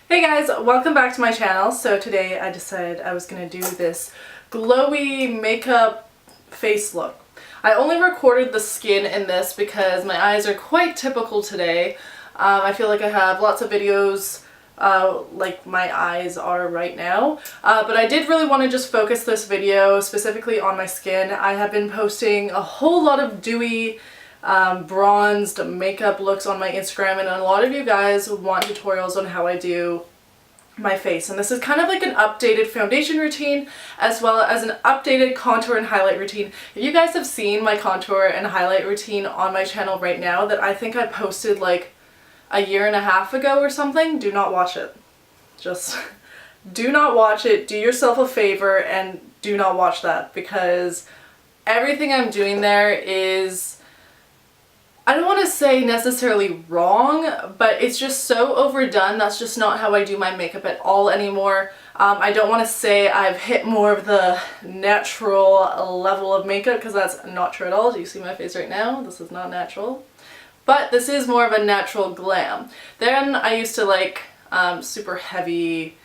Hey guys, welcome back to my channel. So today I decided I was going to do this glowy makeup face look. I only recorded the skin in this because my eyes are quite typical today. I feel like I have lots of videos like my eyes are right now. But I did really want to just focus this video specifically on my skin. I have been posting a whole lot of dewy bronzed makeup looks on my Instagram, and a lot of you guys want tutorials on how I do my face, and this is kind of like an updated foundation routine as well as an updated contour and highlight routine. If you guys have seen my contour and highlight routine on my channel right now that I think I posted like a year and a half ago or something, do not watch it. Just do not watch it. Do yourself a favor and do not watch that, because everything I'm doing there is, I don't want to say necessarily wrong, but it's just so overdone. That's just not how I do my makeup at all anymore. I don't want to say I've hit more of the natural level of makeup, because that's not true at all. Do you see my face right now? This is not natural. But this is more of a natural glam. Then I used to like super heavy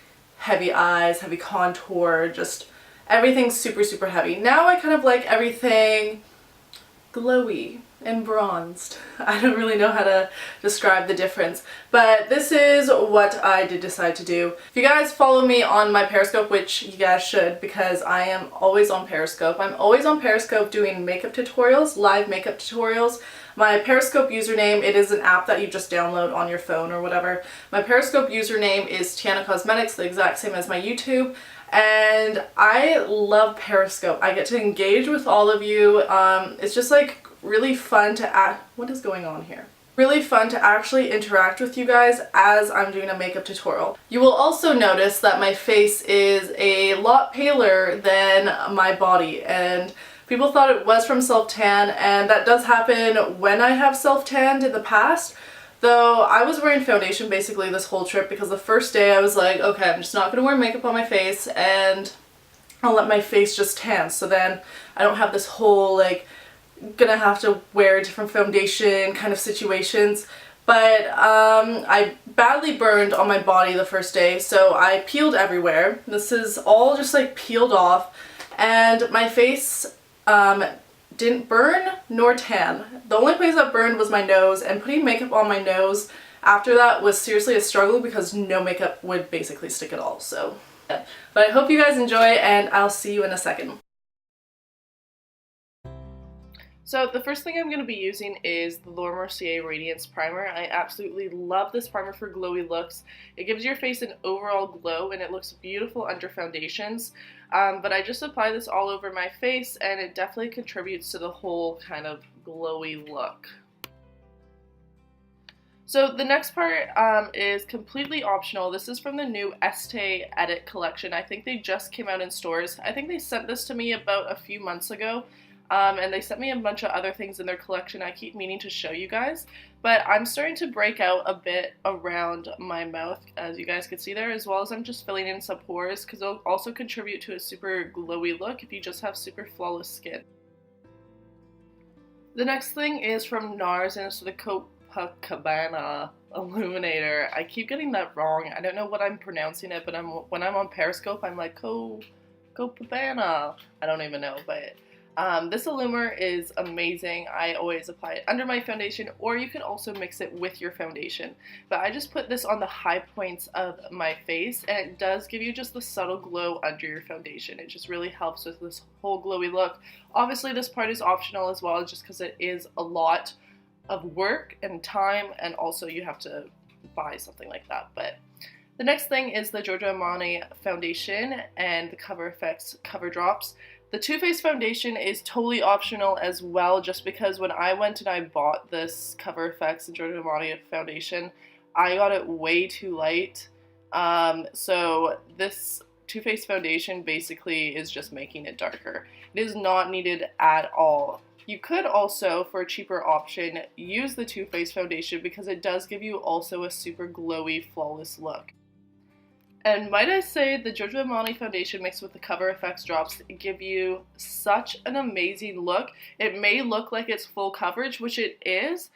eyes, heavy contour, just everything super heavy. Now I kind of like everything glowy and bronzed. I don't really know how to describe the difference, but this is what I did decide to do. If you guys follow me on my Periscope, which you guys should, because I am always on Periscope. I'm always on Periscope doing makeup tutorials, live makeup tutorials. My Periscope username, it is an app that you just download on your phone or whatever. My Periscope username is Tiana Cosmetics, the exact same as my YouTube. And I love Periscope. I get to engage with all of you. It's just like really fun to what is going on here? Really fun to actually interact with you guys as I'm doing a makeup tutorial. You will also notice that my face is a lot paler than my body, and people thought it was from self-tan, and that does happen when I have self-tanned in the past. Though I was wearing foundation basically this whole trip, because the first day I was like, okay, I'm just not going to wear makeup on my face and I'll let my face just tan, so then I don't have this whole like gonna have to wear a different foundation kind of situations. But I badly burned on my body the first day, so I peeled everywhere. This is all just like peeled off, and my face didn't burn nor tan. The only place that burned was my nose, and putting makeup on my nose after that was seriously a struggle because no makeup would basically stick at all. So yeah. But I hope you guys enjoy, and I'll see you in a second. So the first thing I'm going to be using is the Mercier Radiance Primer. I absolutely love this primer for glowy looks. It gives your face an overall glow, and it looks beautiful under foundations. But I just apply this all over my face, and it definitely contributes to the whole kind of glowy look. So the next part is completely optional. This is from the new Estee Edit collection. I think they just came out in stores. I think they sent this to me about a few months ago. And they sent me a bunch of other things in their collection I keep meaning to show you guys. But I'm starting to break out a bit around my mouth, as you guys can see there, as well as I'm just filling in some pores, because it'll also contribute to a super glowy look if you just have super flawless skin. The next thing is from NARS, and it's the Copacabana Illuminator. I keep getting that wrong. I don't know what I'm pronouncing it, but when I'm on Periscope, I'm like, Copacabana. I don't even know, but this Illuminator is amazing. I always apply it under my foundation, or you could also mix it with your foundation. But I just put this on the high points of my face, and it does give you just the subtle glow under your foundation. It just really helps with this whole glowy look. Obviously this part is optional as well, just because it is a lot of work and time, and also you have to buy something like that. But the next thing is the Giorgio foundation and the Cover FX cover drops. The Too Faced foundation is totally optional as well, just because when I went and I bought this Cover FX and Giorgio foundation, I got it way too light. So this Too Faced foundation basically is just making it darker. It is not needed at all. You could also, for a cheaper option, use the Too Faced foundation, because it does give you also a super glowy, flawless look. And might I say, the Giorgio foundation mixed with the Cover FX drops give you such an amazing look. It may look like it's full coverage, which it is,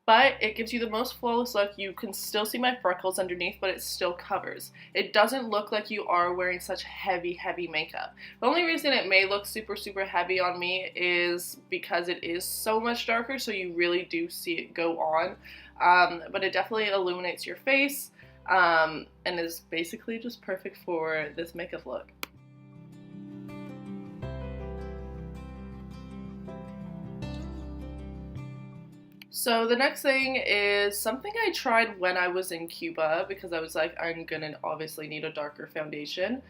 but it gives you the most flawless look. You can still see my freckles underneath, but it still covers. It doesn't look like you are wearing such heavy makeup. The only reason it may look super heavy on me is because it is so much darker, so you really do see it go on. But it definitely illuminates your face, and is basically just perfect for this makeup look. So the next thing is something I tried when I was in Cuba, because I was like, I'm gonna obviously need a darker foundation.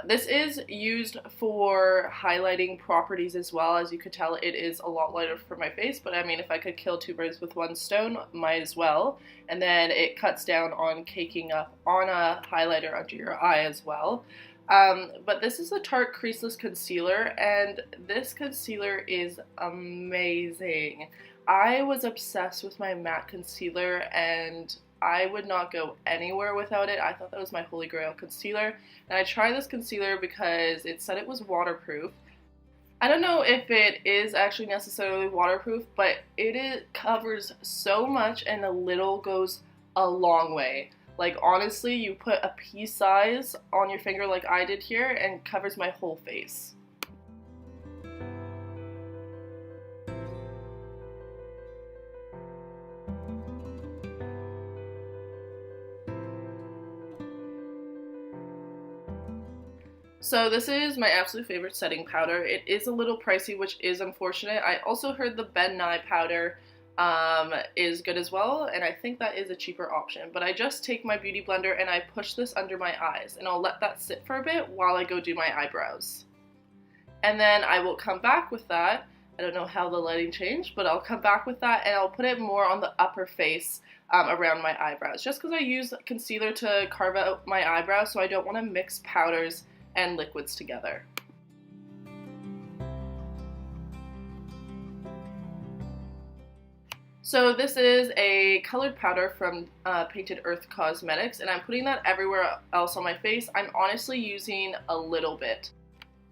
This is used for highlighting properties as well. As you could tell, it is a lot lighter for my face, but I mean, if I could kill two birds with one stone, might as well. And then it cuts down on caking up on a highlighter under your eye as well. But this is the Tarte Creaseless Concealer, and this concealer is amazing. I was obsessed with my matte concealer, and I would not go anywhere without it. I thought that was my holy grail concealer, and I tried this concealer because it said it was waterproof. I don't know if it is actually necessarily waterproof, but it covers so much, and a little goes a long way. Like, honestly, you put a pea size on your finger like I did here and covers my whole face. So this is my absolute favorite setting powder. It is a little pricey, which is unfortunate. I also heard the Ben Nye powder is good as well, and I think that is a cheaper option. But I just take my beauty blender and I push this under my eyes, and I'll let that sit for a bit while I go do my eyebrows. And then I will come back with that. I don't know how the lighting changed, but I'll come back with that and I'll put it more on the upper face around my eyebrows, just because I use concealer to carve out my eyebrows, so I don't want to mix powders and liquids together. So this is a colored powder from Painted Earth Cosmetics, and I'm putting that everywhere else on my face. I'm honestly using a little bit.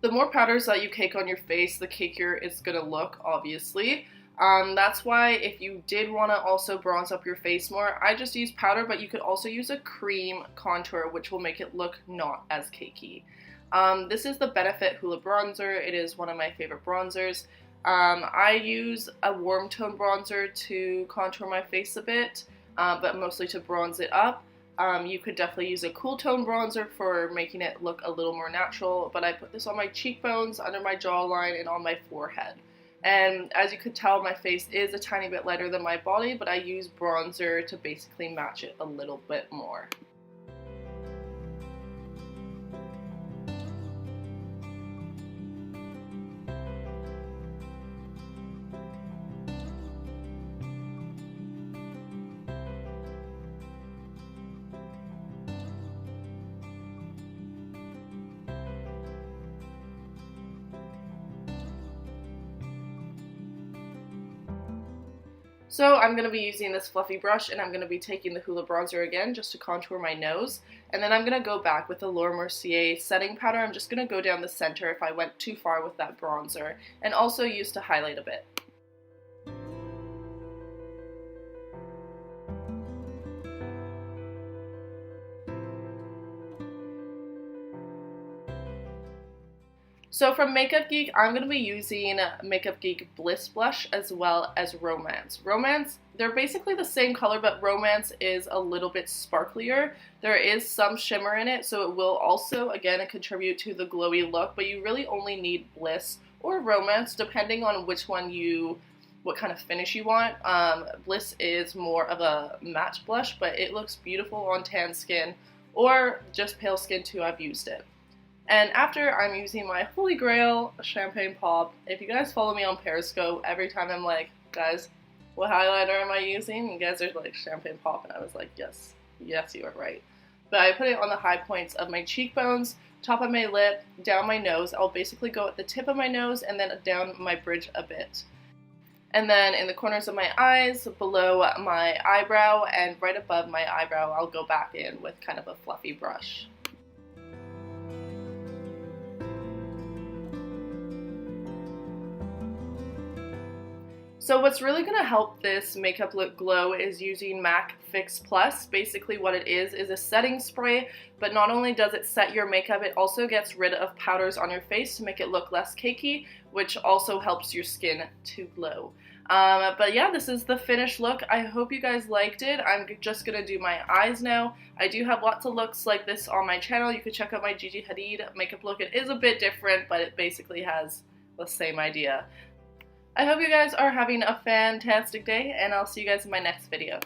The more powders that you cake on your face, the cakier it's gonna look, obviously. That's why if you did want to also bronze up your face more, I just use powder, but you could also use a cream contour, which will make it look not as cakey. This is the Benefit Hoola bronzer. It is one of my favorite bronzers. I use a warm tone bronzer to contour my face a bit, but mostly to bronze it up. You could definitely use a cool tone bronzer for making it look a little more natural, but I put this on my cheekbones, under my jawline, and on my forehead. And as you could tell, my face is a tiny bit lighter than my body, but I use bronzer to basically match it a little bit more. So I'm going to be using this fluffy brush, and I'm going to be taking the Hoola bronzer again just to contour my nose. And then I'm going to go back with the Laura Mercier setting powder. I'm just going to go down the center if I went too far with that bronzer, and also use to highlight a bit. So from Makeup Geek, I'm going to be using Makeup Geek Bliss Blush as well as Romance. Romance, they're basically the same color, but Romance is a little bit sparklier. There is some shimmer in it, so it will also, again, contribute to the glowy look, but you really only need Bliss or Romance, depending on which one what kind of finish you want. Bliss is more of a matte blush, but it looks beautiful on tan skin or just pale skin too. I've used it. And after, I'm using my holy grail Champagne Pop. If you guys follow me on Periscope, every time I'm like, guys, what highlighter am I using? And you guys are like, Champagne Pop, and I was like, yes, you are right. But I put it on the high points of my cheekbones, top of my lip, down my nose. I'll basically go at the tip of my nose and then down my bridge a bit. And then in the corners of my eyes, below my eyebrow, and right above my eyebrow, I'll go back in with kind of a fluffy brush. So what's really going to help this makeup look glow is using MAC Fix Plus. Basically what it is a setting spray, but not only does it set your makeup, it also gets rid of powders on your face to make it look less cakey, which also helps your skin to glow. But yeah, this is the finished look. I hope you guys liked it. I'm just going to do my eyes now. I do have lots of looks like this on my channel. You could check out my Gigi Hadid makeup look. It is a bit different, but it basically has the same idea. I hope you guys are having a fantastic day, and I'll see you guys in my next video.